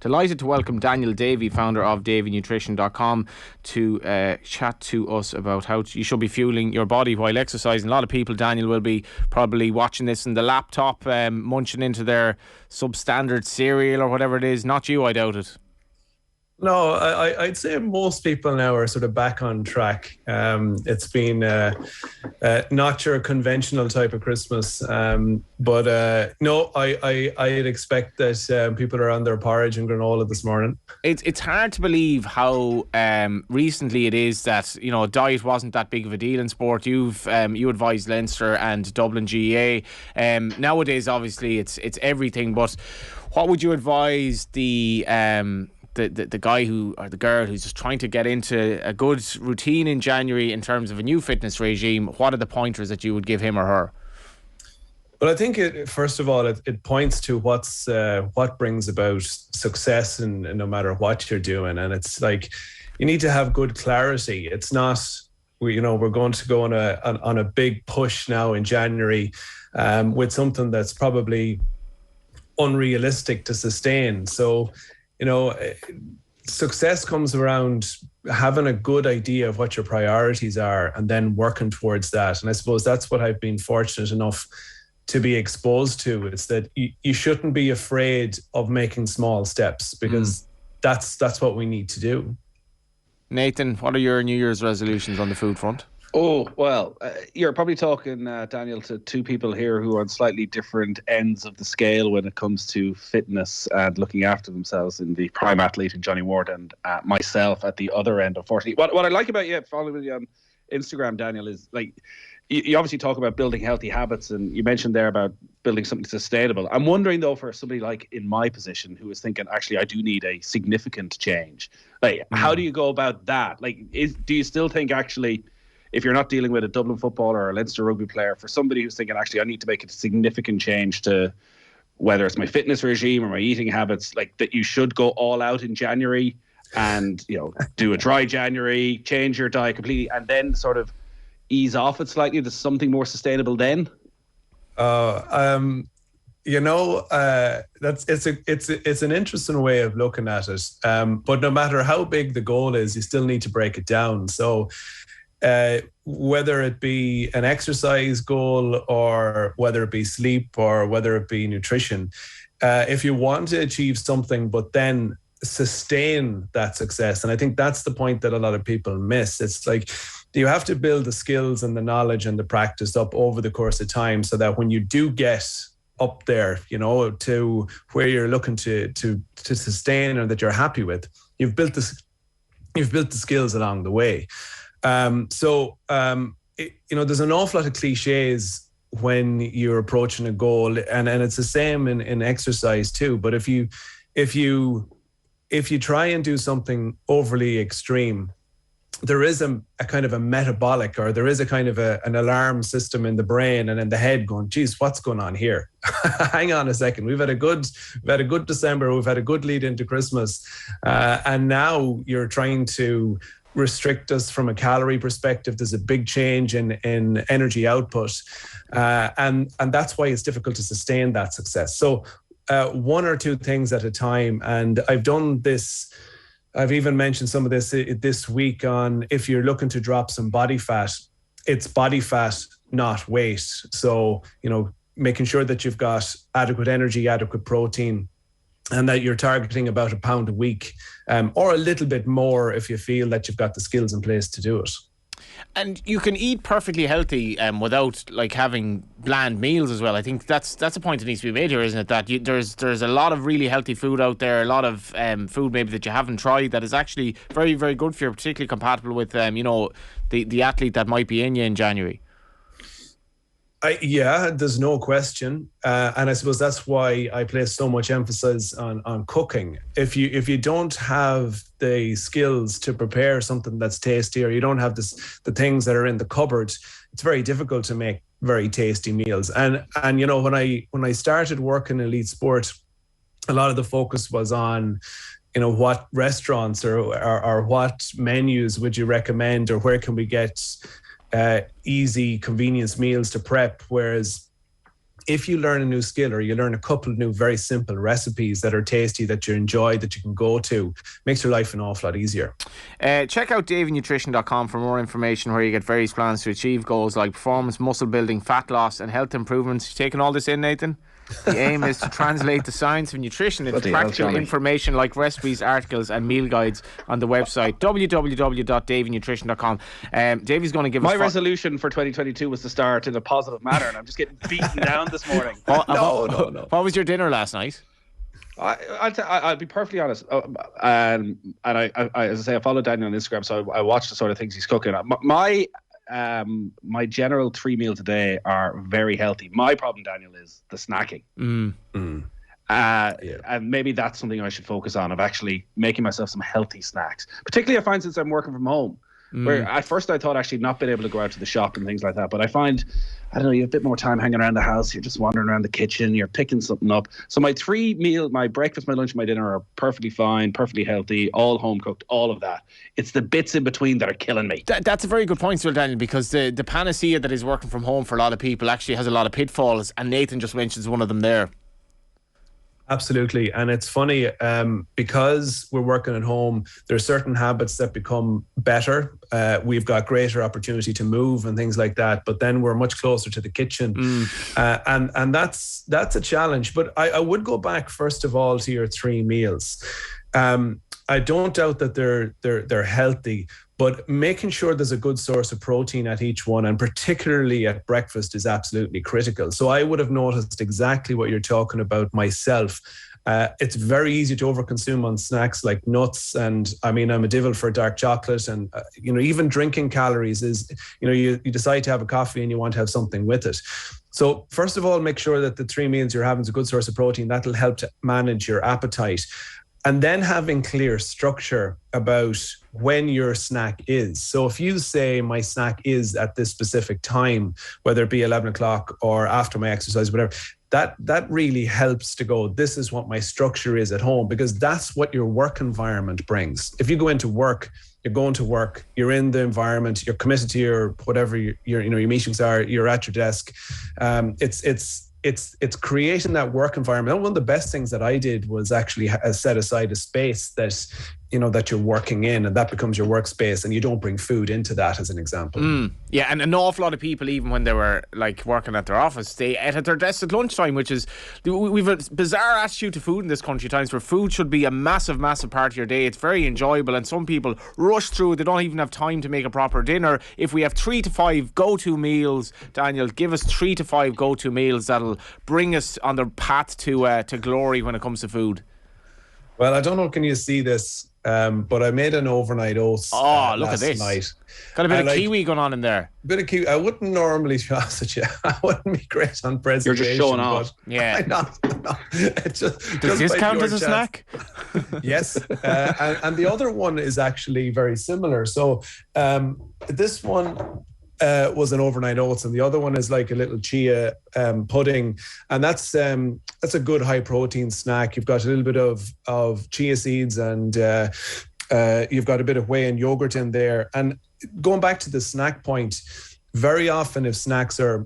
Delighted to welcome Daniel Davey, founder of DaveyNutrition.com, to chat to us about how you should be fueling your body while exercising. A lot of people, Daniel, will be probably watching this in the laptop, munching into their substandard cereal or whatever it is. Not you, I doubt it. No, I'd say most people now are sort of back on track. It's been not your conventional type of Christmas, but no, I'd expect that people are on their porridge and granola this morning. It's hard to believe how recently it is that diet wasn't that big of a deal in sport. You advised Leinster and Dublin GAA. Nowadays, obviously, it's everything. But what would you advise the guy or the girl who's just trying to get into a good routine in January in terms of a new fitness regime? What are the pointers that you would give him or her? Well, I think first of all, it points to what brings about success, and no matter what you're doing. And it's like you need to have good clarity. It's not, we're going to go on a big push now in January with something that's probably unrealistic to sustain. So, success comes around having a good idea of what your priorities are and then working towards that. And I suppose that's what I've been fortunate enough to be exposed to. It's that you shouldn't be afraid of making small steps, because that's what we need to do. Nathan, what are your New Year's resolutions on the food front? Oh, well, you're probably talking, Daniel, to two people here who are on slightly different ends of the scale when it comes to fitness and looking after themselves, in the prime athlete in Johnny Ward and myself at the other end, unfortunately. What I like about you, following you on Instagram, Daniel, is like you obviously talk about building healthy habits, and you mentioned there about building something sustainable. I'm wondering, though, for somebody like in my position who is thinking, actually, I do need a significant change. Like, how do you go about that? Like, do you still think, actually, if you're not dealing with a Dublin footballer or a Leinster rugby player, for somebody who's thinking, actually, I need to make a significant change to whether it's my fitness regime or my eating habits, like that you should go all out in January and, do a dry January, change your diet completely, and then sort of ease off it slightly to something more sustainable then? It's an interesting way of looking at it. But no matter how big the goal is, you still need to break it down. So, whether it be an exercise goal or whether it be sleep or whether it be nutrition, if you want to achieve something but then sustain that success, and I think that's the point that a lot of people miss. It's like you have to build the skills and the knowledge and the practice up over the course of time, so that when you do get up there, to where you're looking to sustain, or that you're happy with, you've built the skills along the way. There's an awful lot of cliches when you're approaching a goal, and it's the same in exercise too. But if you try and do something overly extreme, there is a kind of a metabolic, or there is a kind of an alarm system in the brain and in the head going, geez, what's going on here? Hang on a second. We've had a good December. We've had a good lead into Christmas. And now you're trying to restrict us from a calorie perspective. There's a big change in energy output. And that's why it's difficult to sustain that success. So one or two things at a time. And I've done this. I've even mentioned some of this week on, if you're looking to drop some body fat, it's body fat, not weight. So, making sure that you've got adequate energy, adequate protein, and that you're targeting about 1 pound a week, or a little bit more if you feel that you've got the skills in place to do it. And you can eat perfectly healthy without having bland meals as well. I think that's a point that needs to be made here, isn't it? That there's a lot of really healthy food out there, a lot of food maybe that you haven't tried that is actually very, very good for you, particularly compatible with the athlete that might be in you in January. There's no question, and I suppose that's why I place so much emphasis on cooking. If you don't have the skills to prepare something that's tasty, or you don't have the things that are in the cupboard, it's very difficult to make very tasty meals. And when I started working in elite sport, a lot of the focus was on what restaurants or what menus would you recommend, or where can we get easy convenience meals to prep. Whereas if you learn a new skill or you learn a couple of new very simple recipes that are tasty, that you enjoy, that you can go to, makes your life an awful lot easier. Check out daveynutrition.com for more information, where you get various plans to achieve goals like performance, muscle building, fat loss and health improvements. You taking all this in, Nathan? The aim is to translate the science of nutrition into practical information like recipes, articles and meal guides on the website www.daveynutrition.com. Davey's going to give us... My resolution for 2022 was to start in a positive manner, and I'm just getting beaten down this morning. No. What was your dinner last night? I'll be perfectly honest, and I as I say, I follow Daniel on Instagram, so I watch the sort of things he's cooking. My general 3 meals a day are very healthy. My problem, Daniel, is the snacking. And maybe that's something I should focus on, of actually making myself some healthy snacks. Particularly, I find, since I'm working from home, where at first I thought actually not being able to go out to the shop and things like that, but I find, I don't know, you have a bit more time hanging around the house. You're just wandering around the kitchen. You're picking something up. So my 3 meals, my breakfast, my lunch, my dinner are perfectly fine, perfectly healthy, all home cooked, all of that. It's the bits in between that are killing me. That's a very good point, Sir Daniel, because the panacea that is working from home for a lot of people actually has a lot of pitfalls, and Nathan just mentions one of them there. Absolutely. And it's funny, because we're working at home, there are certain habits that become better. We've got greater opportunity to move and things like that, but then we're much closer to the kitchen. And that's a challenge. But I would go back, first of all, to your 3 meals. I don't doubt that they're healthy, but making sure there's a good source of protein at each one, and particularly at breakfast, is absolutely critical. So I would have noticed exactly what you're talking about myself. It's very easy to overconsume on snacks like nuts, and I mean, I'm a devil for dark chocolate, and even drinking calories is, you decide to have a coffee and you want to have something with it. So first of all, make sure that the 3 meals you're having is a good source of protein. That'll help to manage your appetite. And then having clear structure about when your snack is. So if you say my snack is at this specific time, whether it be 11 o'clock or after my exercise, whatever, that really helps to go, this is what my structure is at home, because that's what your work environment brings. If you go into work, you're going to work, you're in the environment, you're committed to your whatever your meetings are, you're at your desk. It's creating that work environment. One of the best things that I did was actually set aside a space that you're working in, and that becomes your workspace, and you don't bring food into that, as an example. Yeah, and an awful lot of people, even when they were like working at their office, they ate at their desk at lunchtime, which is, we've a bizarre attitude to food in this country at times, where food should be a massive part of your day. It's very enjoyable, and some people rush through it. They don't even have time to make a proper dinner. If we have 3 to 5 go-to meals, Daniel, give us 3 to 5 go-to meals that'll bring us on the path to glory when it comes to food. Well, I don't know, can you see this? But I made an overnight oats look at this. night. Got a bit of kiwi going on in there. A bit of kiwi. I wouldn't normally, to be honest with you, I wouldn't be great on presentation. You're just showing off. Yeah. No. It's just, does this count as a snack? Yes. And the other one is actually very similar. So this one was an overnight oats, and the other one is like a little chia pudding, and that's a good high protein snack. You've got a little bit of chia seeds, and you've got a bit of whey and yogurt in there. And going back to the snack point, very often if snacks are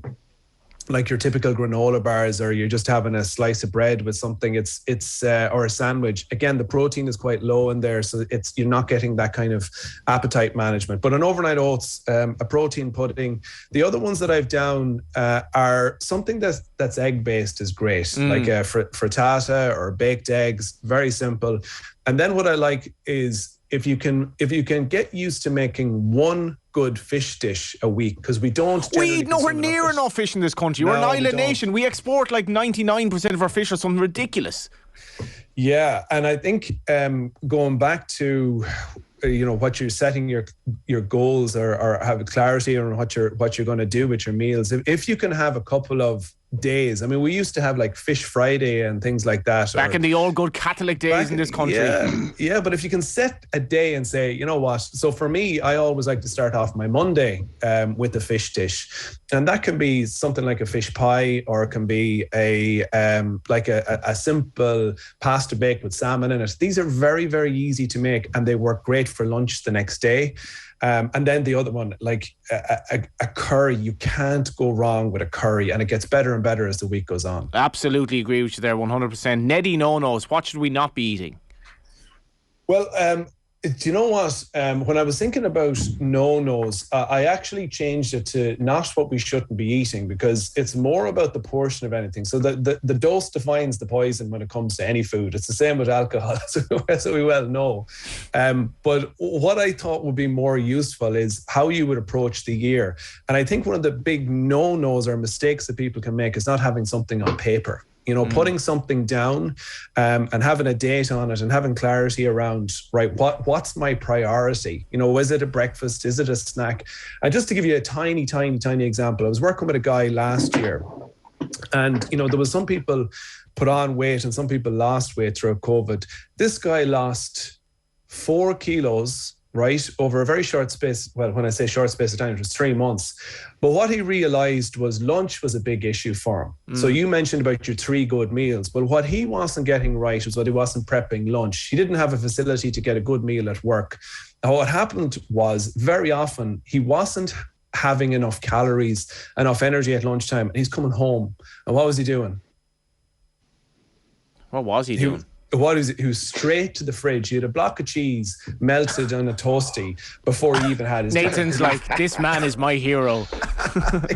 like your typical granola bars, or you're just having a slice of bread with something, it's or a sandwich. Again, the protein is quite low in there, so you're not getting that kind of appetite management. But an overnight oats, a protein pudding. The other ones that I've down are something that's egg based is great, like a frittata or baked eggs. Very simple. And then what I like is if you can get used to making one good fish dish a week, because we don't. We eat nowhere near enough fish in this country. We're an island nation. We export like 99% of our fish, or something ridiculous. Yeah, and I think going back to what you're setting your goals, or have clarity on what you're going to do with your meals. If you can have a couple of days, I mean, we used to have like Fish Friday and things like that back in the old good Catholic days in this country. Yeah, but if you can set a day and say, you know what, so for me, I always like to start off my Monday with a fish dish, and that can be something like a fish pie, or it can be a simple pasta baked with salmon in it. These are very, very easy to make, and they work great for lunch the next day. And then the other one, like a curry, you can't go wrong with a curry, and it gets better and better as the week goes on. Absolutely agree with you there, 100%. Neddy no-nos, what should we not be eating? Well, do you know what? When I was thinking about no-nos, I actually changed it to not what we shouldn't be eating, because it's more about the portion of anything. So the dose defines the poison when it comes to any food. It's the same with alcohol, so we well know. But what I thought would be more useful is how you would approach the year. And I think one of the big no-nos or mistakes that people can make is not having something on paper. Putting something down and having a date on it and having clarity around, right, what's my priority? Is it a breakfast? Is it a snack? And just to give you a tiny example, I was working with a guy last year, and, there was some people put on weight and some people lost weight throughout COVID. This guy lost 4 kilos, right, over a very short space. Well, when I say short space of time, it was 3 months. But what he realized was lunch was a big issue for him. So you mentioned about your 3 good meals. But what he wasn't getting right was what he wasn't prepping lunch. He didn't have a facility to get a good meal at work. And what happened was very often he wasn't having enough calories, enough energy at lunchtime. And he's coming home. And what was he doing? What was he doing? He was straight to the fridge. He had a block of cheese melted on a toasty before he even had his Nathan's dinner. like, this man is my hero.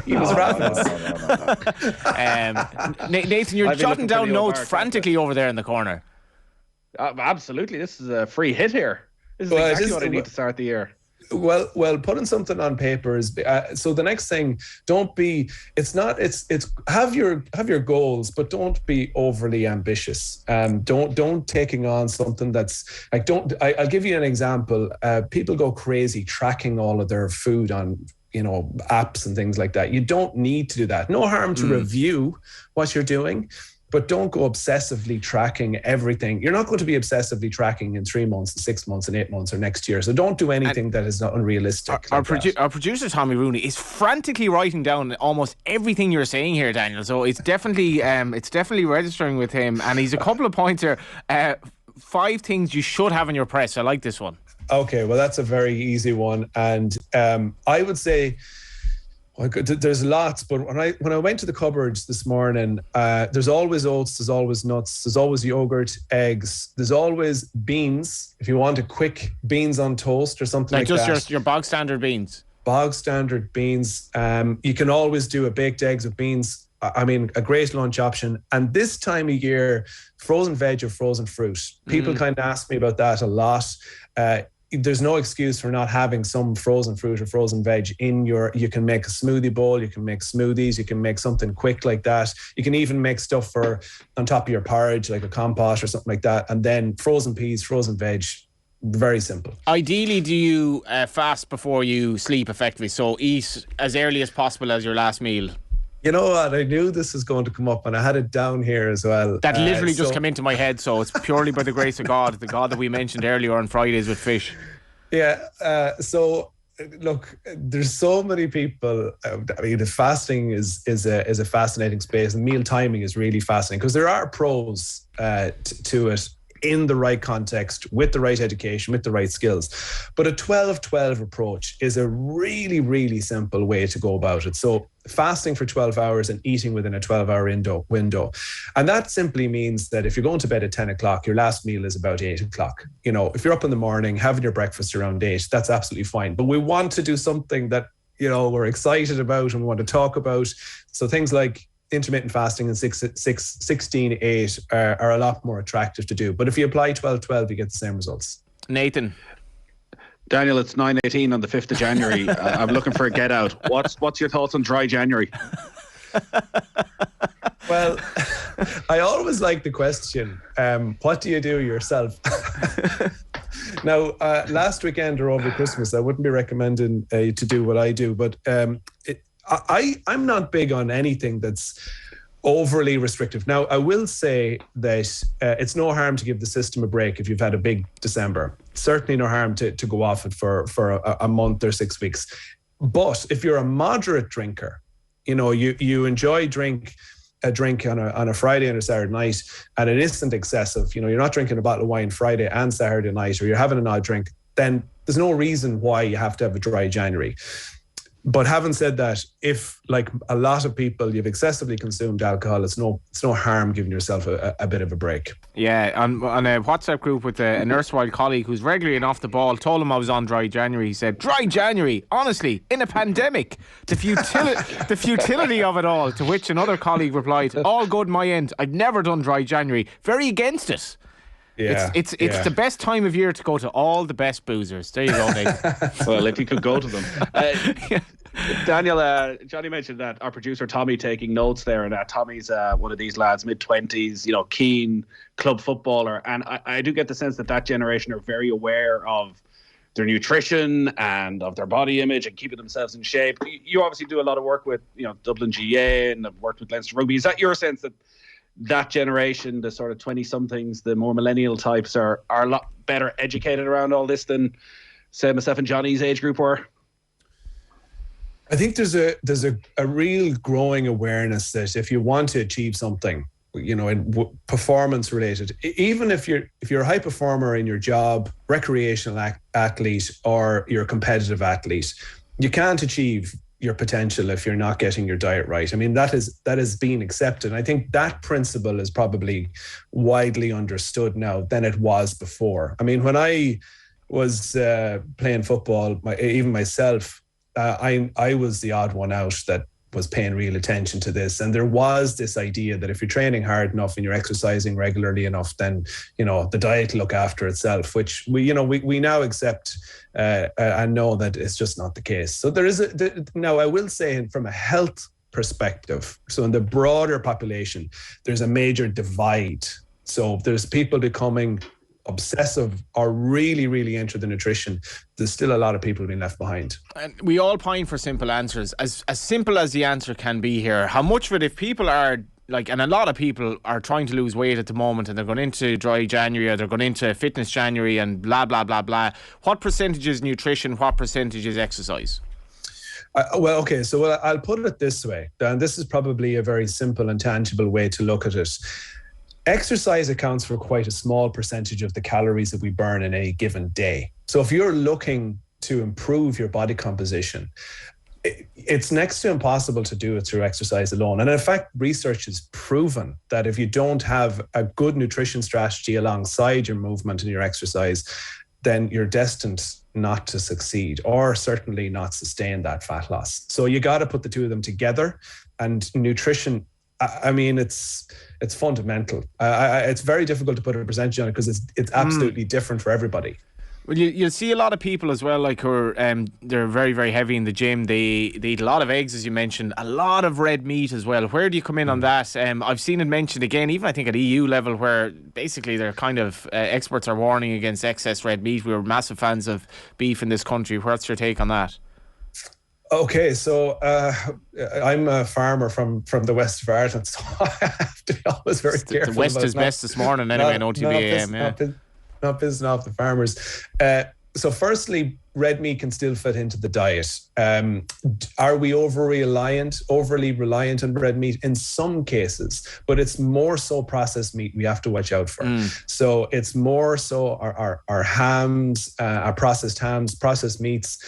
He was ravenous. Nathan, you're jotting down notes frantically over there in the corner. Absolutely. This is a free hit here. This is exactly what I need to start the year. Well, putting something on paper is so. The next thing, have your goals, but don't be overly ambitious. Don't taking on something that's like, I'll give you an example. People go crazy tracking all of their food on, apps and things like that. You don't need to do that. No harm to review what you're doing, but don't go obsessively tracking everything. You're not going to be obsessively tracking in 3 months, 6 months, and 8 months or next year. So don't do anything that is not unrealistic. Our producer, Tommy Rooney, is frantically writing down almost everything you're saying here, Daniel. So it's definitely registering with him. And he's a couple of points here. 5 things you should have in your press. I like this one. Okay, well, that's a very easy one. And I would say, there's lots, but when I went to the cupboards this morning, there's always oats, there's always nuts, there's always yogurt, eggs, there's always beans. If you want a quick beans on toast or something like that. Just your bog standard beans. Bog standard beans. You can always do a baked eggs with beans. I mean, a great lunch option. And this time of year, frozen veg or frozen fruit. People kind of ask me about that a lot. There's no excuse for not having some frozen fruit or frozen veg in you can make a smoothie bowl, you can make smoothies, you can make something quick like that. You can even make stuff for on top of your porridge, like a compote or something like that. And then frozen peas, frozen veg, very simple. Ideally, do you fast before you sleep effectively? So eat as early as possible as your last meal. You know what? I knew this was going to come up and I had it down here as well. That literally just came into my head. So it's purely by the grace of God, the God that we mentioned earlier on Fridays with fish. Yeah. So look, there's so many people. I mean, the fasting is a fascinating space, and meal timing is really fascinating because there are pros to it in the right context, with the right education, with the right skills. But a 12-12 approach is a really, really simple way to go about it. So fasting for 12 hours and eating within a 12-hour window. And that simply means that if you're going to bed at 10 o'clock, your last meal is about 8 o'clock. If you're up in the morning, having your breakfast around 8, that's absolutely fine. But we want to do something that, we're excited about and we want to talk about. So things like intermittent fasting and 16-8 are a lot more attractive to do. But if you apply 12-12, you get the same results. Nathan. Daniel, it's 9/18 on the 5th of January. I'm looking for a get out. What's your thoughts on dry January? Well, I always like the question, what do you do yourself? Now, last weekend or over Christmas, I wouldn't be recommending to do what I do, but I'm not big on anything that's overly restrictive. Now, I will say that it's no harm to give the system a break if you've had a big December. Certainly no harm to go off it for a month or 6 weeks. But if you're a moderate drinker, you enjoy a drink on a Friday and a Saturday night, and it isn't excessive. You're not drinking a bottle of wine Friday and Saturday night, or you're having an odd drink. then there's no reason why you have to have a dry January. But having said that, if, like a lot of people, you've excessively consumed alcohol, it's no harm giving yourself a bit of a break. Yeah, on a WhatsApp group with an erstwhile colleague who's regularly and off the ball, told him I was on dry January. He said, dry January, honestly, in a pandemic, the futility of it all. To which another colleague replied, all good my end, I've never done dry January, very against it. Yeah, it's the best time of year to go to all the best boozers. There you go, Nick. Well, if you could go to them. Daniel, Johnny mentioned that our producer Tommy taking notes there, and Tommy's one of these lads, mid-20s, keen club footballer, and I do get the sense that generation are very aware of their nutrition and of their body image and keeping themselves in shape. You obviously do a lot of work with Dublin GA and have worked with Leinster Rugby. Is that your sense that generation, the sort of 20-somethings, the more millennial types, are a lot better educated around all this than, say, myself and Johnny's age group were? I think there's a real growing awareness that if you want to achieve something, performance related, even if you're a high performer in your job, recreational athlete, or you're a competitive athlete, you can't achieve your potential if you're not getting your diet right. I mean, that is being accepted. I think that principle is probably widely understood now than it was before. I mean, when I was playing football, even myself, I was the odd one out that was paying real attention to this. And there was this idea that if you're training hard enough and you're exercising regularly enough, then, the diet will look after itself, which we now accept and know that it's just not the case. So there is now I will say from a health perspective, so in the broader population, there's a major divide. So there's people becoming obsessive or really, really into the nutrition. There's still a lot of people being left behind. And we all pine for simple answers. As simple as the answer can be here, how much of it, if people are and a lot of people are trying to lose weight at the moment and they're going into dry January or they're going into fitness January and blah, blah, blah, blah. What percentage is nutrition? What percentage is exercise? So I'll put it this way, and this is probably a very simple and tangible way to look at it. Exercise accounts for quite a small percentage of the calories that we burn in a given day. So if you're looking to improve your body composition, it's next to impossible to do it through exercise alone. And in fact, research has proven that if you don't have a good nutrition strategy alongside your movement and your exercise, then you're destined not to succeed or certainly not sustain that fat loss. So you got to put the two of them together. And nutrition, I mean, it's fundamental. It's very difficult to put a percentage on it because it's absolutely different for everybody. Well, you'll see a lot of people as well, like who are they're very, very heavy in the gym. They eat a lot of eggs, as you mentioned, a lot of red meat as well. Where do you come in on that? I've seen it mentioned again, even I think at EU level, where basically they're kind of experts are warning against excess red meat. We're massive fans of beef in this country. What's your take on that? Okay, so I'm a farmer from the west of Ireland, so I have to be always very careful. The West is best this morning anyway in OTB AM. Not pissing off the farmers. So firstly, red meat can still fit into the diet. Are we overly reliant on red meat? In some cases, but it's more so processed meat we have to watch out for. So it's more so our hams, our processed hams, processed meats.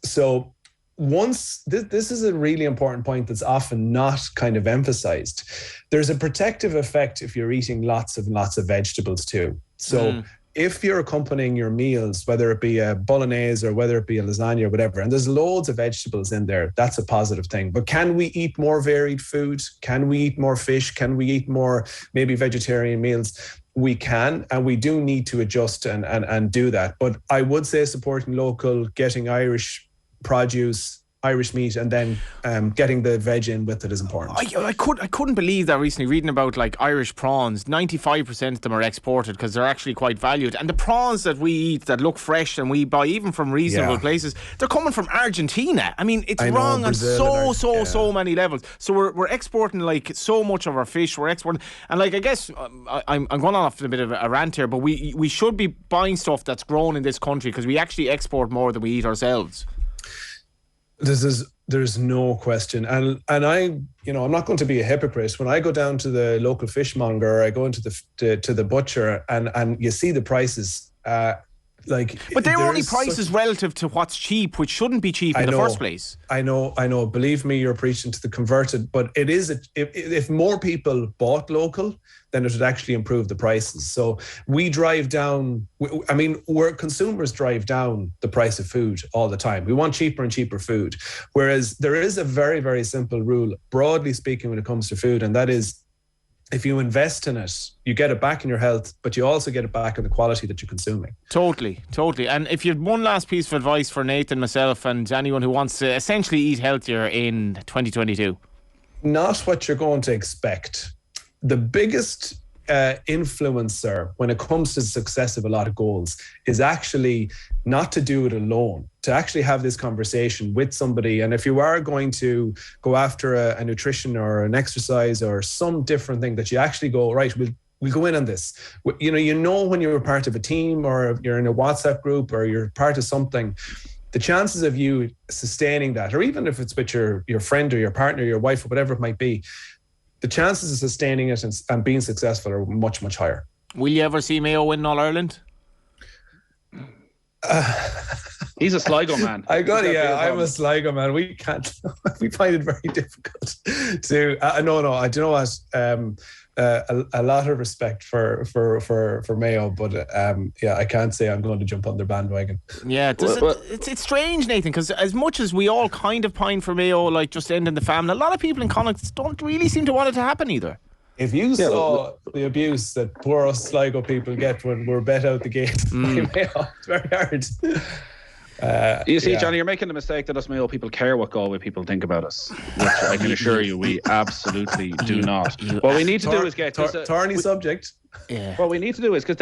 So this is a really important point that's often not kind of emphasized. There's a protective effect if you're eating lots of vegetables too. So if you're accompanying your meals, whether it be a bolognese or whether it be a lasagna or whatever, and there's loads of vegetables in there, that's a positive thing. But can we eat more varied food? Can we eat more fish? Can we eat more maybe vegetarian meals? We can, and we do need to adjust and do that. But I would say supporting local, getting Irish produce, Irish meat, and then getting the veg in with it is important. I couldn't believe that recently, reading about like Irish prawns. 95% of them are exported because they're actually quite valued. And the prawns that we eat that look fresh and we buy even from reasonable places, they're coming from Argentina. I mean, it's wrong on so many levels. So we're exporting like so much of our fish. We're exporting, and like I guess I'm going off a bit of a rant here, but we should be buying stuff that's grown in this country because we actually export more than we eat ourselves. There's no question, and I'm not going to be a hypocrite. When I go down to the local fishmonger, I go into the butcher, and you see the prices. But they're only prices relative to what's cheap, which shouldn't be cheap in the first place. I know. Believe me, you're preaching to the converted. But it is if more people bought local, then it would actually improve the prices. So we drive down. Where consumers drive down the price of food all the time. We want cheaper and cheaper food. Whereas there is a very, very simple rule, broadly speaking, when it comes to food, and that is, if you invest in it, you get it back in your health, but you also get it back in the quality that you're consuming. Totally. And if you had one last piece of advice for Nathan, myself, and anyone who wants to essentially eat healthier in 2022? Not what you're going to expect. The biggest influencer when it comes to the success of a lot of goals is actually not to do it alone, to actually have this conversation with somebody. And if you are going to go after a nutrition or an exercise or some different thing, that you actually go, right, we'll go in on this. You know when you're a part of a team or you're in a WhatsApp group or you're part of something, the chances of you sustaining that, or even if it's with your friend or your partner, your wife, or whatever it might be, the chances of sustaining it and being successful are much, much higher. Will you ever see Mayo win All Ireland? He's a Sligo man. I'm a Sligo man. We can't. We find it very difficult to. No. I do know what. A lot of respect for Mayo, but I can't say I'm going to jump on their bandwagon. Yeah, it's strange, Nathan, because as much as we all kind of pine for Mayo, like just ending the famine, a lot of people in Connacht don't really seem to want it to happen either. If you saw the abuse that poor us Sligo people get when we're bet out the gate by Mayo, it's very hard. You see, Johnny, you're making the mistake that us Mayo people care what Galway people think about us, which I can assure you we absolutely do not. What we need to do is get thorny subject. Yeah. What we need to do is, because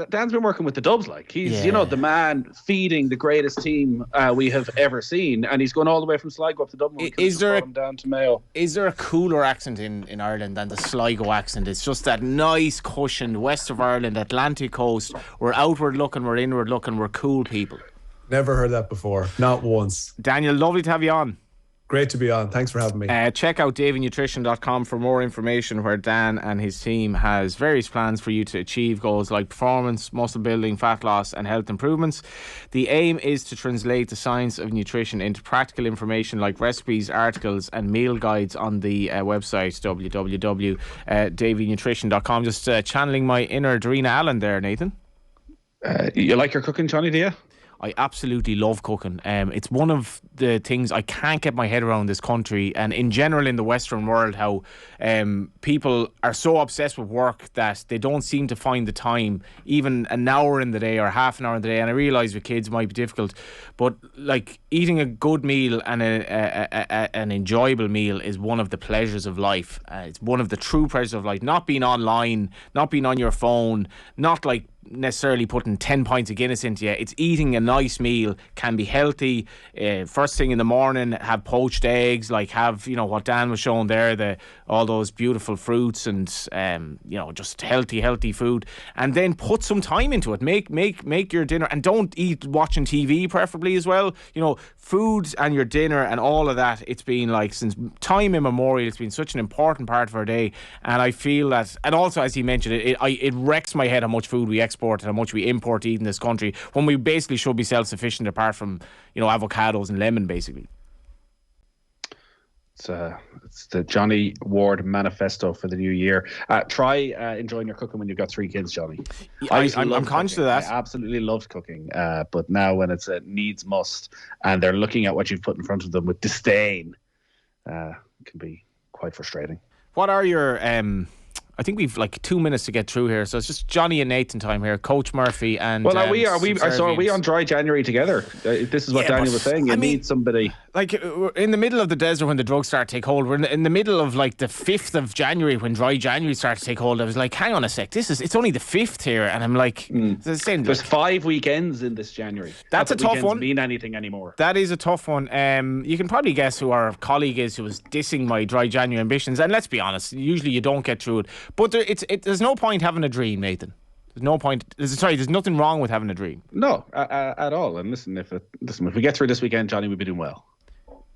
Dan's been working with the Dubs, like he's the man feeding the greatest team we have ever seen, and he's going all the way from Sligo up to Dublin. Down to Mayo? Is there a cooler accent in Ireland than the Sligo accent? It's just that nice cushioned west of Ireland, Atlantic coast. We're outward looking, we're inward looking, we're cool people. Never heard that before, not once. Daniel, lovely to have you on. Great to be on. Thanks for having me. Check out davynutrition.com for more information, where Dan and his team has various plans for you to achieve goals like performance, muscle building, fat loss and health improvements. The aim is to translate the science of nutrition into practical information like recipes, articles and meal guides on the website www.davynutrition.com. Just channeling my inner Darina Allen there, Nathan. You like your cooking, Johnny, do you? I absolutely love cooking. It's one of the things I can't get my head around this country, and in general in the Western world, how people are so obsessed with work that they don't seem to find the time, even an hour in the day or half an hour in the day. And I realise with kids it might be difficult, but like eating a good meal and an enjoyable meal is one of the pleasures of life. It's one of the true pleasures of life. Not being online, not being on your phone, not like necessarily putting 10 pints of Guinness into you. It's eating a nice meal, can be healthy. First thing in the morning, have poached eggs, like have, what Dan was showing there, all those beautiful fruits and, just healthy food. And then put some time into it. Make your dinner, and don't eat watching TV preferably as well. Food and your dinner and all of that, it's been like since time immemorial, it's been such an important part of our day. And I feel that, and also as he mentioned, it wrecks my head how much food we export and how much we import to eat in this country, when we basically should be self-sufficient apart from avocados and lemon basically. It's the Johnny Ward manifesto for the new year. Try enjoying your cooking when you've got 3 kids, Johnny. I'm conscious of that. I absolutely loved cooking, but now when it's a needs must and they're looking at what you've put in front of them with disdain, it can be quite frustrating. What are your I think we've like 2 minutes to get through here, so it's just Johnny and Nathan time here. Coach Murphy and are we on dry January together? This is what Daniel was saying. You need somebody. Like we're in the middle of the desert when the drugs start to take hold. We're in the middle of like the 5th of January when dry January starts to take hold. I was like, hang on a sec, it's only the 5th here, and I'm like, there's 5 weekends in this January. That's a tough one. Mean anything anymore? That is a tough one. You can probably guess who our colleague is who was dissing my dry January ambitions. And let's be honest, usually you don't get through it. But there's no point having a dream, Nathan. There's no point. There's nothing wrong with having a dream. No, at all. And listen, if we get through this weekend, Johnny, we'll be doing well.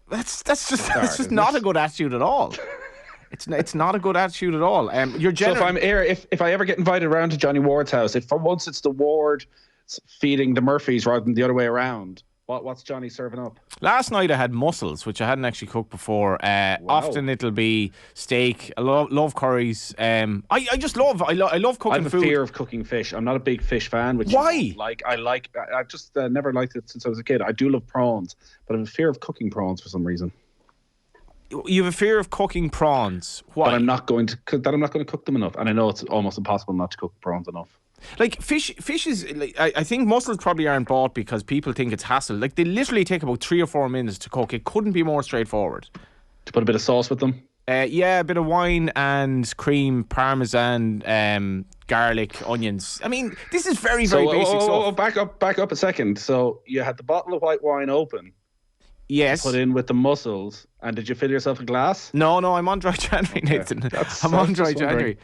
That's just not a good attitude at all. It's not a good attitude at all. You're so if I'm here, if I ever get invited around to Johnny Ward's house, if for once it's the Ward feeding the Murphys rather than the other way around. What's Johnny serving up? Last night I had mussels, which I hadn't actually cooked before. Often it'll be steak. I love curries. I love cooking I have food. a fear of cooking fish. I'm not a big fish fan. Which Why? I just never liked it since I was a kid. I do love prawns, but I have a fear of cooking prawns for some reason. You have a fear of cooking prawns. Why? That I'm not going to cook them enough, and I know it's almost impossible not to cook prawns enough. Like fish is. Like, I think mussels probably aren't bought because people think it's hassle. Like they literally take about 3 or 4 minutes to cook. It couldn't be more straightforward. To put a bit of sauce with them. Yeah, a bit of wine and cream, parmesan, garlic, onions. I mean, this is very basic stuff. Back up a second. So you had the bottle of white wine open. Yes. Put in with the mussels, and did you fill yourself a glass? No, I'm on dry January, Nathan. I'm on dry January.